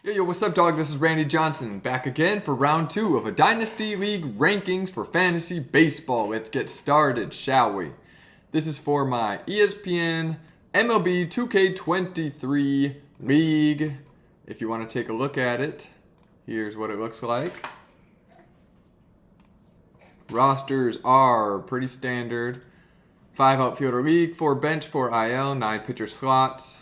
Yo, what's up, dog? This is Randy Johnson, back again for round 2 of a Dynasty League rankings for fantasy baseball. Let's get started, shall we? This is for my ESPN MLB 2K23 League. If you want to take a look at it, here's what it looks like. Rosters are pretty standard. 5 outfielder league, 4 bench, 4 IL, 9 pitcher slots.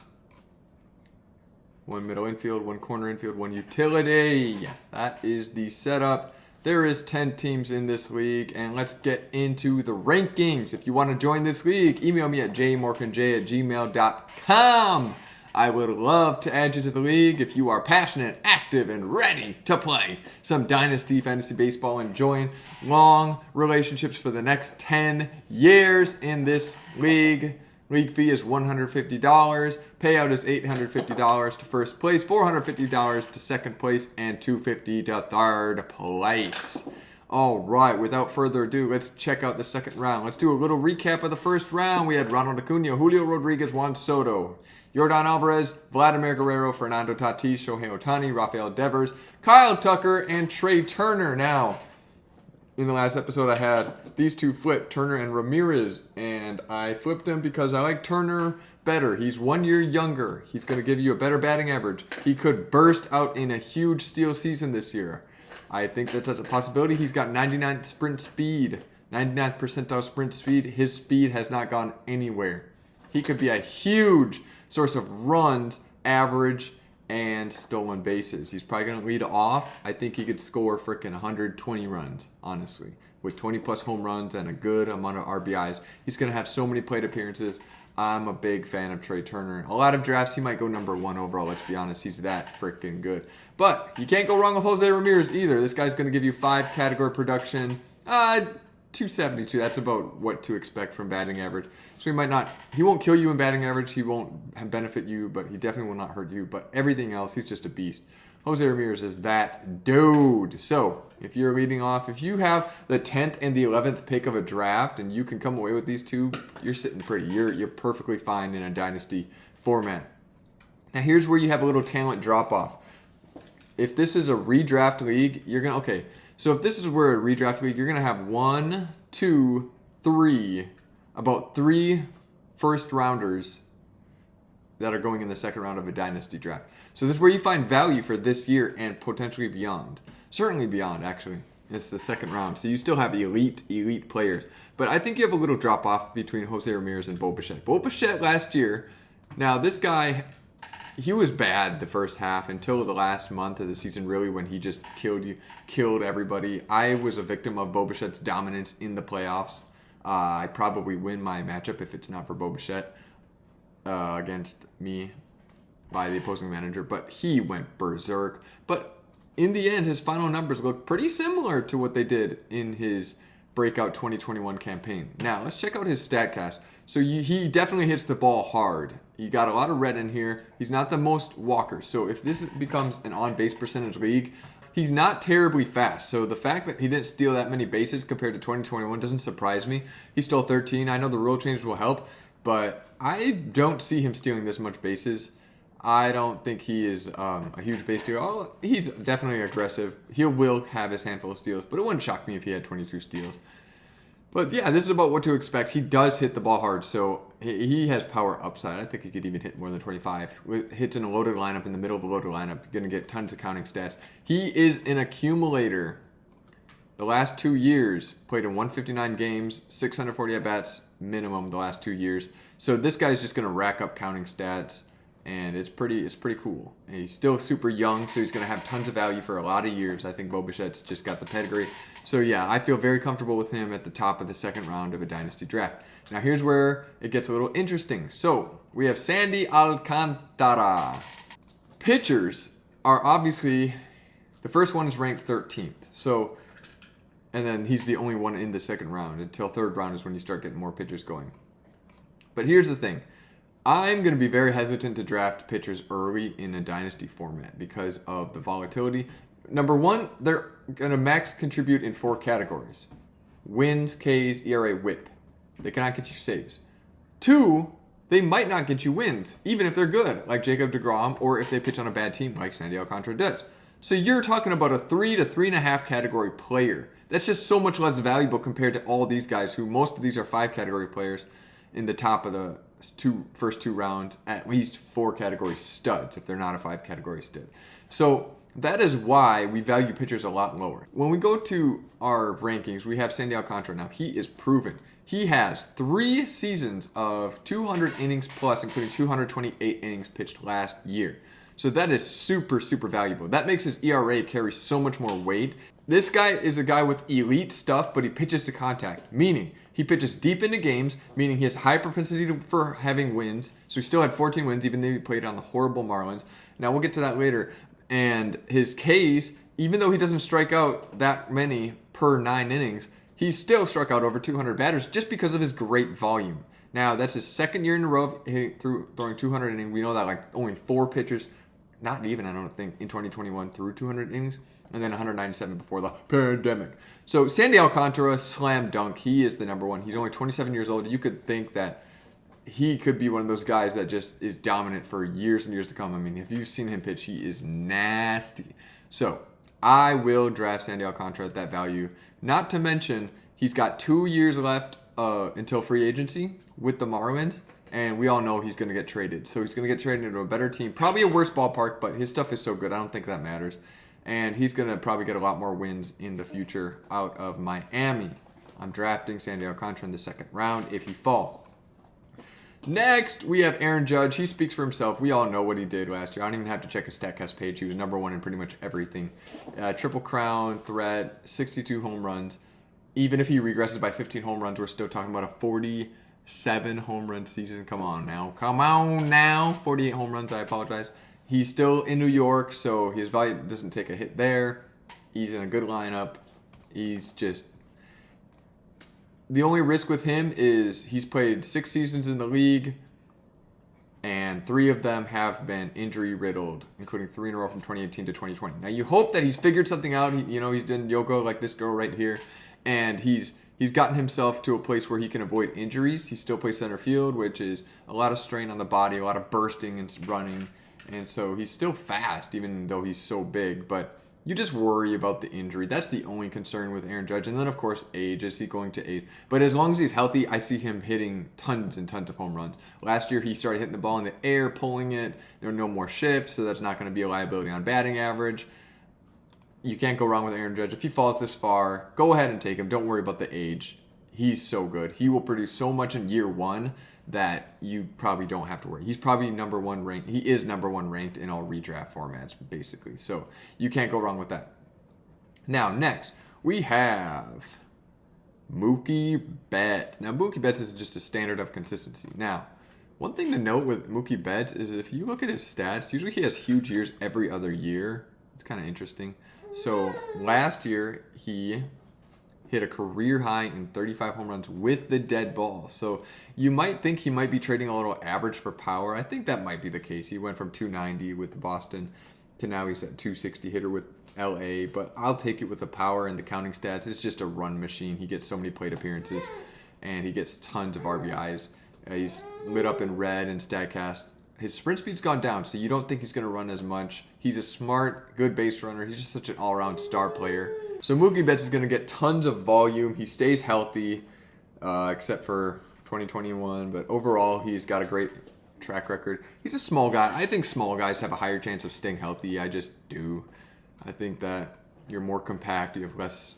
1 middle infield, 1 corner infield, 1 utility. That is the setup. There is 10 teams in this league, and let's get into the rankings. If you want to join this leagugue, email me at jmorganj@gmail.com. I would love to add you to the league if you are passionate, active, and ready to play some Dynasty Fantasy Baseball and join long relationships for the next 10 years in this league. League fee is $150. Payout is $850 to first place, $450 to second place, and $250 to third place. All right, without further ado, let's check out the second round. Let's do a little recap of the first round. We had Ronald Acuna, Julio Rodriguez, Juan Soto, Yordan Alvarez, Vladimir Guerrero, Fernando Tatis, Shohei Ohtani, Rafael Devers, Kyle Tucker, and Trey Turner. Now, in the last episode, I had these two flipped, Turner and Ramirez, and I flipped them because I like Turner better. He's 1 year younger. He's going to give you a better batting average. He could burst out in a huge steal season this year. I think that's a possibility. He's got 99th sprint speed, 99th percentile sprint speed. His speed has not gone anywhere. He could be a huge source of runs, average, and stolen bases. He's probably going to lead off. I think he could score freaking 120 runs, honestly. With 20 plus home runs and a good amount of RBIs. He's going to have so many plate appearances. I'm a big fan of Trey Turner. A lot of drafts, he might go number 1 overall. Let's be honest. He's that freaking good. But you can't go wrong with Jose Ramirez either. This guy's going to give you 5 category production. 272. That's about what to expect from batting average. So he won't kill you in batting average. He won't benefit you, but he definitely will not hurt you. But everything else, he's just a beast. Jose Ramirez is that dude. So if you're leading off, if you have the 10th and the 11th pick of a draft and you can come away with these two, you're sitting pretty. You're perfectly fine in a dynasty format. Now here's where you have a little talent drop off. If this is a redraft league, so if this is where a redraft league, you're going to have 1, 2, 3, about 3 first rounders that are going in the second round of a dynasty draft. So this is where you find value for this year and potentially beyond. Certainly beyond, actually. It's the second round. So you still have elite players. But I think you have a little drop off between Jose Ramirez and Bo Bichette. Bo Bichette last year, now this guy, he was bad the first half until the last month of the season, really, when he just killed everybody. I was a victim of Bo Bichette's dominance in the playoffs. I probably win my matchup if it's not for Bo Bichette against me by the opposing manager, but he went berserk. But in the end, his final numbers look pretty similar to what they did in his breakout 2021 campaign. Now, let's check out his StatCast. So he definitely hits the ball hard. He got a lot of red in here. He's not the most walkers. So if this becomes an on-base percentage league, he's not terribly fast. So the fact that he didn't steal that many bases compared to 2021 doesn't surprise me. He stole 13. I know the rule change will help, but I don't see him stealing this much bases. I don't think he is a huge base stealer. Oh, he's definitely aggressive. He will have his handful of steals, but it wouldn't shock me if he had 22 steals. But yeah, this is about what to expect. He does hit the ball hard, so he has power upside. I think he could even hit more than 25. Hits in a loaded lineup, in the middle of a loaded lineup, going to get tons of counting stats. He is an accumulator. The last 2 years, played in 159 games, 640 at-bats minimum the last 2 years. So this guy's just going to rack up counting stats, and it's pretty cool. And he's still super young, so he's going to have tons of value for a lot of years. I think Bo Bichette's just got the pedigree. So yeah, I feel very comfortable with him at the top of the second round of a dynasty draft. Now here's where it gets a little interesting. So we have Sandy Alcantara. Pitchers are obviously, the first one is ranked 13th. So, and then he's the only one in the second round. Until third round is when you start getting more pitchers going. But here's the thing. I'm going to be very hesitant to draft pitchers early in a dynasty format because of the volatility. Number one, they're going to max contribute in 4 categories. Wins, Ks, ERA, WHIP. They cannot get you saves. 2, they might not get you wins, even if they're good, like Jacob deGrom, or if they pitch on a bad team, like Sandy Alcantara does. So you're talking about a 3 to 3.5 category player. That's just so much less valuable compared to all these guys, who most of these are 5 category players in the top of the first two rounds, at least 4 category studs if they're not a 5 category stud. So that is why we value pitchers a lot lower. When we go to our rankings, we have Sandy Alcantara now. He is proven. He has 3 seasons of 200 innings plus, including 228 innings pitched last year. So that is super, super valuable. That makes his ERA carry so much more weight. This guy is a guy with elite stuff, but he pitches to contact, meaning he pitches deep into games, meaning he has high propensity for having wins. So he still had 14 wins, even though he played on the horrible Marlins. Now we'll get to that later. And his Ks, even though he doesn't strike out that many per 9 innings, he still struck out over 200 batters just because of his great volume. Now, that's his second year in a row throwing 200 innings. We know that like only 4 pitchers, not even, I don't think, in 2021 threw 200 innings, and then 197 before the pandemic. So Sandy Alcantara, slam dunk. He is the number one. He's only 27 years old. You could think that he could be one of those guys that just is dominant for years and years to come. I mean, if you've seen him pitch, he is nasty. So I will draft Sandy Alcantara at that value. Not to mention, he's got 2 years left until free agency with the Marlins, and we all know he's going to get traded. So he's going to get traded into a better team, probably a worse ballpark, but his stuff is so good, I don't think that matters. And he's going to probably get a lot more wins in the future out of Miami. I'm drafting Sandy Alcantara in the 2nd round if he falls. Next, we have Aaron Judge. He speaks for himself. We all know what he did last year. I don't even have to check his StatCast page. He was number 1 in pretty much everything. Triple Crown, threat, 62 home runs. Even if he regresses by 15 home runs, we're still talking about a 47 home run season. Come on now. 48 home runs, I apologize. He's still in New York, so his value doesn't take a hit there. He's in a good lineup. He's just... The only risk with him is he's played 6 seasons in the league, and 3 of them have been injury-riddled, including 3 in a row from 2018 to 2020. Now, you hope that he's figured something out. He's done yoga like this girl right here, and he's gotten himself to a place where he can avoid injuries. He still plays center field, which is a lot of strain on the body, a lot of bursting and running, and so he's still fast, even though he's so big, but you just worry about the injury. That's the only concern with Aaron Judge. And then, of course, age. Is he going to age? But as long as he's healthy, I see him hitting tons and tons of home runs. Last year, he started hitting the ball in the air, pulling it. There were no more shifts, so that's not going to be a liability on batting average. You can't go wrong with Aaron Judge. If he falls this far, go ahead and take him. Don't worry about the age. He's so good. He will produce so much in year 1 that you probably don't have to worry. He's probably number 1 ranked. He is number 1 ranked in all redraft formats, basically. So you can't go wrong with that. Now, next, we have Mookie Betts. Now, Mookie Betts is just a standard of consistency. Now, one thing to note with Mookie Betts is if you look at his stats, usually he has huge years every other year. It's kind of interesting. So last year, he hit a career high in 35 home runs with the dead ball. So you might think he might be trading a little average for power. I think that might be the case. He went from 290 with Boston to now he's at 260 hitter with LA, but I'll take it with the power and the counting stats. It's just a run machine. He gets so many plate appearances and he gets tons of RBIs. He's lit up in red and StatCast. His sprint speed's gone down, so you don't think he's going to run as much. He's a smart, good base runner. He's just such an all-around star player. So Mookie Betts is going to get tons of volume. He stays healthy, except for 2021. But overall, he's got a great track record. He's a small guy. I think small guys have a higher chance of staying healthy. I just do. I think that you're more compact. You have less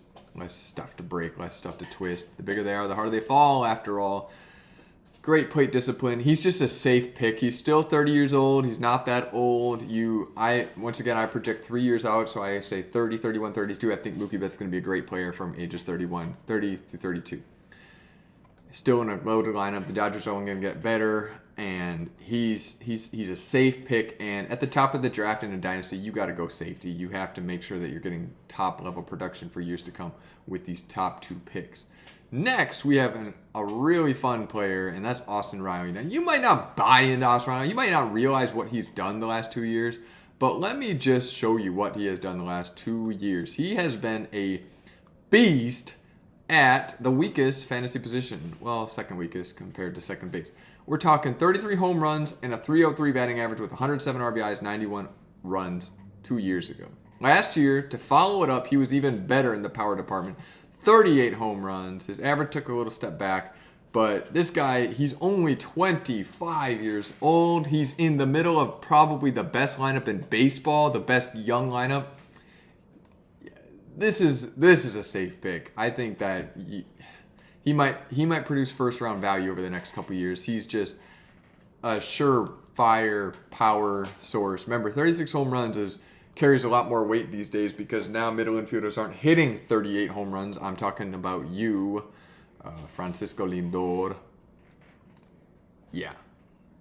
stuff to break, less stuff to twist. The bigger they are, the harder they fall, after all. Great plate discipline. He's just a safe pick. He's still 30 years old. He's not that old. Once again, I project 3 years out, so I say 30, 31, 32. I think Mookie Betts is going to be a great player from ages 30 to 32. Still in a loaded lineup. The Dodgers are only going to get better, and he's a safe pick. And at the top of the draft in a dynasty, you got to go safety. You have to make sure that you're getting top level production for years to come with these top 2 picks. Next, we have a really fun player, and that's Austin Riley. Now, you might not buy into Austin Riley. You might not realize what he's done the last 2 years, but let me just show you what he has done the last 2 years. He has been a beast at the weakest fantasy position. Well, second weakest compared to second base. We're talking 33 home runs and a 303 batting average with 107 RBIs, 91 runs 2 years ago. Last year, to follow it up, he was even better in the power department. 38 home runs. His average took a little step back. But this guy, he's only 25 years old. He's in the middle of probably the best lineup in baseball, the best young lineup. This is a safe pick. I think that he might produce first round value over the next couple years. He's just a surefire power source. Remember, 36 home runs carries a lot more weight these days because now middle infielders aren't hitting 38 home runs. I'm talking about you. Francisco Lindor. Yeah.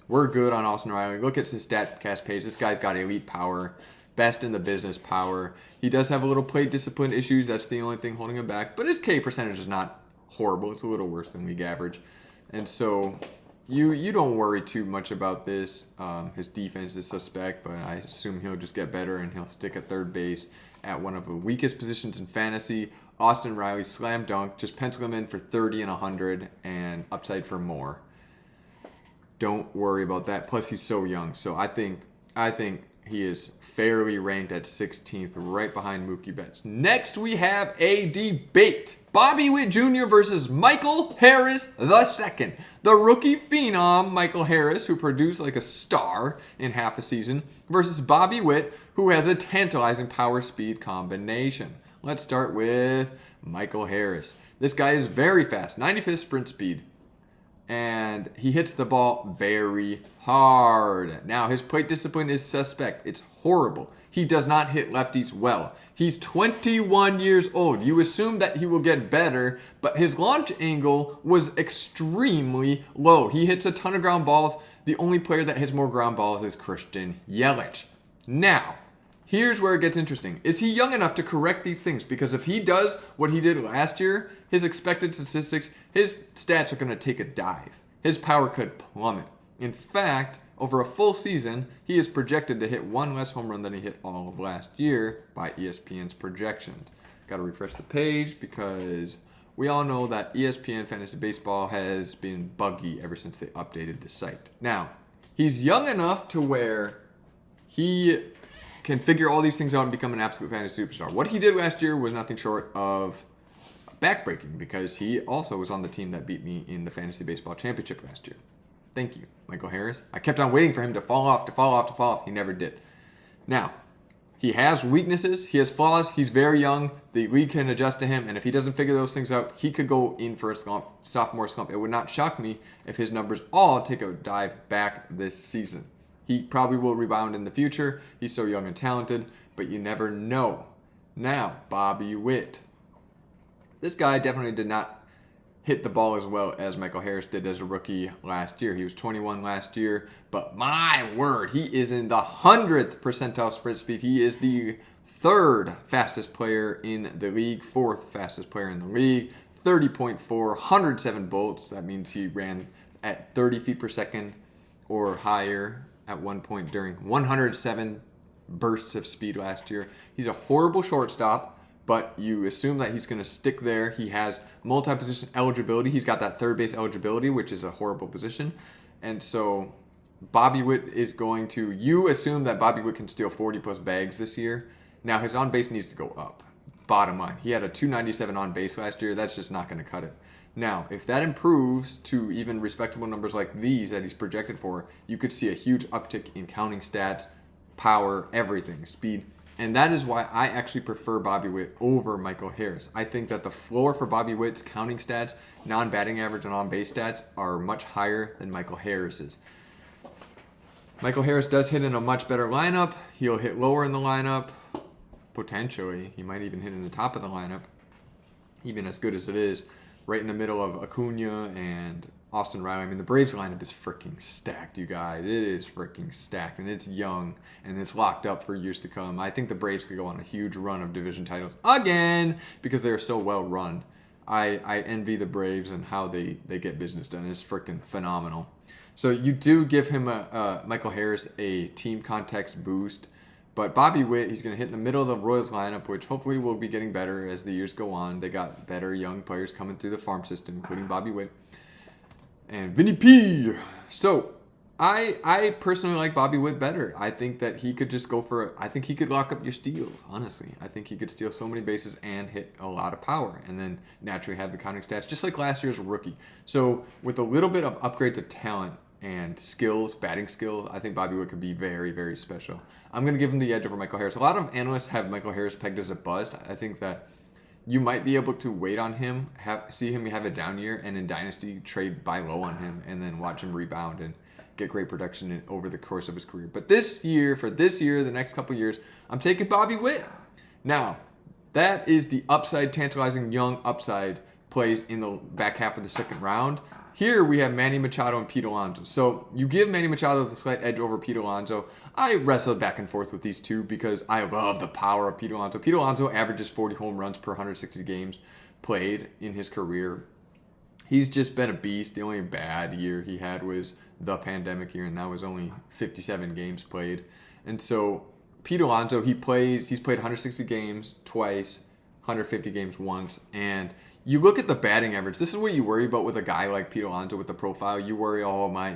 We're good on Austin Riley. Look at his StatCast page. This guy's got elite power. Best in the business power. He does have a little plate discipline issues. That's the only thing holding him back. But his K percentage is not horrible. It's a little worse than league average. And so you don't worry too much about this. His defense is suspect, but I assume he'll just get better and he'll stick at third base at one of the weakest positions in fantasy. Austin Riley, slam dunk. Just pencil him in for 30 and 100 and upside for more. Don't worry about that. Plus, he's so young. So I think he is fairly ranked at 16th, right behind Mookie Betts. Next, we have a debate. Bobby Witt Jr. versus Michael Harris II. The rookie phenom, Michael Harris, who produced like a star in half a season, versus Bobby Witt, who has a tantalizing power-speed combination. Let's start with Michael Harris. This guy is very fast, 95th sprint speed. And he hits the ball very hard. Now, his plate discipline is suspect. It's horrible. He does not hit lefties well. He's 21 years old. You assume that he will get better, but his launch angle was extremely low. He hits a ton of ground balls. The only player that hits more ground balls is Christian Yelich. Now, here's where it gets interesting. Is he young enough to correct these things? Because if he does what he did last year, his expected statistics, his stats are going to take a dive. His power could plummet. In fact, over a full season, he is projected to hit one less home run than he hit all of last year by ESPN's projections. Got to refresh the page because we all know that ESPN Fantasy Baseball has been buggy ever since they updated the site. Now, he's young enough to where he can figure all these things out and become an absolute fantasy superstar. What he did last year was nothing short of backbreaking because he also was on the team that beat me in the Fantasy Baseball Championship last year. Thank you, Michael Harris. I kept on waiting for him to fall off. He never did. Now, he has weaknesses. He has flaws. He's very young. The league can adjust to him, and if he doesn't figure those things out, he could go in for a sophomore slump. It would not shock me if his numbers all take a dive back this season. He probably will rebound in the future. He's so young and talented, but you never know. Now, Bobby Witt. This guy definitely did not hit the ball as well as Michael Harris did as a rookie last year. He was 21 last year, but my word, he is in the 100th percentile sprint speed. He is the third fastest player in the league, fourth fastest player in the league, 30.4, 107 bolts. That means he ran at 30 feet per second or higher at one point during 107 bursts of speed last year. He's a horrible shortstop, but you assume that he's going to stick there. He has multi-position eligibility. He's got that third base eligibility, which is a horrible position. And so Bobby Witt is going to, you assume that Bobby Witt can steal 40-plus bags this year. Now, his on-base needs to go up. Bottom line, he had a 297 on-base last year. That's just not going to cut it. Now, if that improves to even respectable numbers like these that he's projected for, you could see a huge uptick in counting stats, power, everything, speed. And that is why I actually prefer Bobby Witt over Michael Harris. I think that the floor for Bobby Witt's counting stats, non-batting average and on-base stats are much higher than Michael Harris's. Michael Harris does hit in a much better lineup. He'll hit lower in the lineup, potentially. He might even hit in the top of the lineup, even as good as it is. Right in the middle of Acuna and Austin Riley. I mean, the Braves lineup is freaking stacked, you guys. It is freaking stacked, and it's young, and it's locked up for years to come. I think the Braves could go on a huge run of division titles again because they're so well run. I envy the Braves and how they get business done. It's freaking phenomenal. So you do give him Michael Harris a team context boost. But Bobby Witt, he's going to hit in the middle of the Royals lineup, which hopefully will be getting better as the years go on. They got better young players coming through the farm system, including Bobby Witt. and Vinny P. So I personally like Bobby Witt better. I think that he could just go for. I think he could lock up your steals. Honestly, I think he could steal so many bases and hit a lot of power, and then naturally have the counting stats, just like last year's rookie. So with a little bit of upgrades of talent and skills, batting skills, I think Bobby Witt could be very, very special. I'm going to give him the edge over Michael Harris. A lot of analysts have Michael Harris pegged as a bust. I think that you might be able to wait on him, see him have a down year, and in Dynasty trade buy low on him, and then watch him rebound and get great production over the course of his career. But this year, the next couple years, I'm taking Bobby Witt. Now, that is the upside, tantalizing young upside plays in the back half of the second round. Here we have Manny Machado and Pete Alonso. So you give Manny Machado the slight edge over Pete Alonso. I wrestled back and forth with these two because I love the power of Pete Alonso. Pete Alonso averages 40 home runs per 160 games played in his career. He's just been a beast. The only bad year he had was the pandemic year, and that was only 57 games played. And so Pete Alonso, he's played 160 games twice, 150 games once, and you look at the batting average. This is what you worry about with a guy like Pete Alonso with the profile. You worry,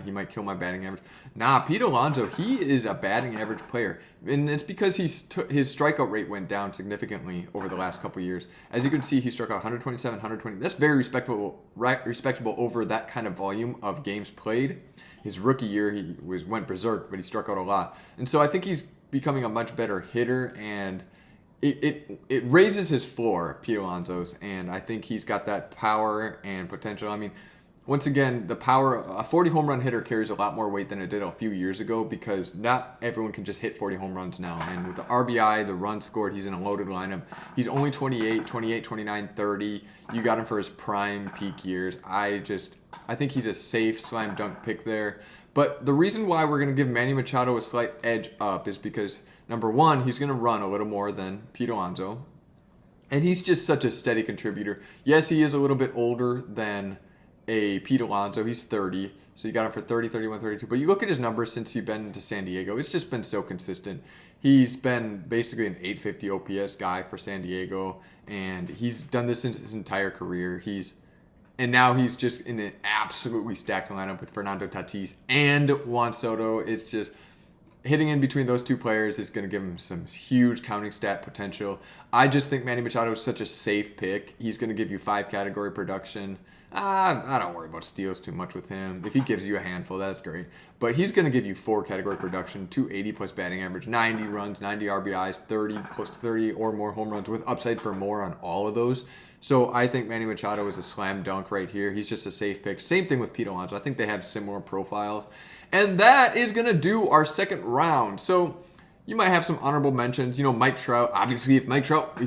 he might kill my batting average. Nah, Pete Alonso, he is a batting average player. And it's because his strikeout rate went down significantly over the last couple years. As you can see, he struck out 127, 120. That's very respectable over that kind of volume of games played. His rookie year, he went berserk, but he struck out a lot. And so I think he's becoming a much better hitter, and it raises his floor, Pete Alonso's, and I think he's got that power and potential. I mean, once again, the power, a 40 home run hitter carries a lot more weight than it did a few years ago because not everyone can just hit 40 home runs now. And with the RBI, the runs scored, he's in a loaded lineup. He's only 28, 29, 30. You got him for his prime peak years. I think he's a safe slam dunk pick there. But the reason why we're going to give Manny Machado a slight edge up is because, number one, he's going to run a little more than Pete Alonso. And he's just such a steady contributor. Yes, he is a little bit older than a Pete Alonso. He's 30. So you got him for 30, 31, 32. But you look at his numbers since he's been to San Diego. It's just been so consistent. He's been basically an 850 OPS guy for San Diego. And he's done this since his entire career. And now he's just in an absolutely stacked lineup with Fernando Tatis and Juan Soto. It's just hitting in between those two players is going to give him some huge counting stat potential. I just think Manny Machado is such a safe pick. He's going to give you 5 category production. I don't worry about steals too much with him. If he gives you a handful, that's great. But he's going to give you 4 category production, 280 plus batting average, 90 runs, 90 RBIs, 30, close to 30 or more home runs with upside for more on all of those. So I think Manny Machado is a slam dunk right here. He's just a safe pick. Same thing with Pete Alonso. I think they have similar profiles. And that is going to do our second round. So you might have some honorable mentions. Mike Trout. Obviously, if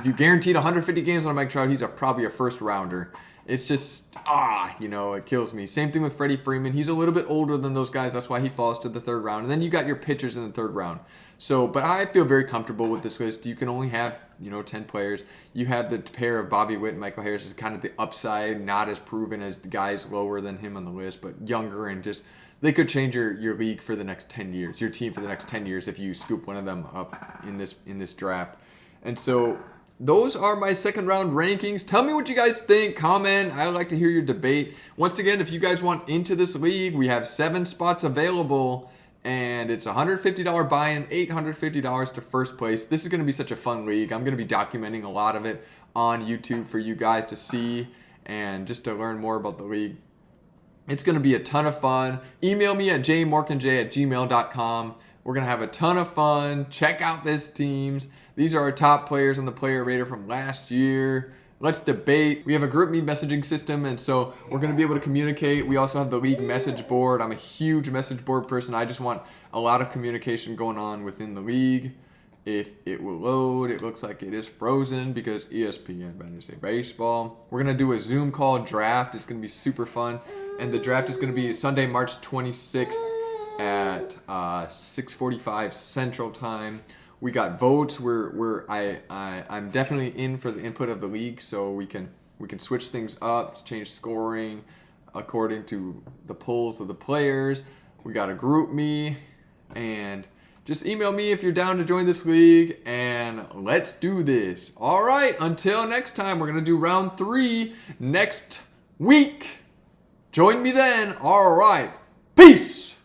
you guaranteed 150 games on Mike Trout, he's probably a first rounder. It's just, it kills me. Same thing with Freddie Freeman. He's a little bit older than those guys. That's why he falls to the third round. And then you got your pitchers in the third round. So, but I feel very comfortable with this list. You can only have, 10 players. You have the pair of Bobby Witt and Michael Harris is kind of the upside, not as proven as the guys lower than him on the list, but younger and just, they could change your league for the next 10 years, your team for the next 10 years if you scoop one of them up in this draft. And so those are my second round rankings. Tell me what you guys think. Comment. I would like to hear your debate. Once again, if you guys want into this league, we have 7 spots available. And it's $150 buy-in, $850 to first place. This is going to be such a fun league. I'm going to be documenting a lot of it on YouTube for you guys to see and just to learn more about the league. It's going to be a ton of fun. Email me at jmorkinj@gmail.com. We're going to have a ton of fun. Check out this teams. These are our top players on the player radar from last year. Let's debate. We have a group me messaging system, and so we're going to be able to communicate. We also have the league message board. I'm a huge message board person. I just want a lot of communication going on within the league. If it will load, it looks like it is frozen because ESPN Dynasty Baseball. We're going to do a Zoom call draft. It's going to be super fun. And the draft is going to be Sunday, March 26th at 6:45 Central Time. We got votes. I'm definitely in for the input of the league, so we can switch things up, change scoring according to the polls of the players. We got a group me, and just email me if you're down to join this league, and let's do this. All right, until next time, we're gonna do round 3 next week. Join me then. All right. Peace.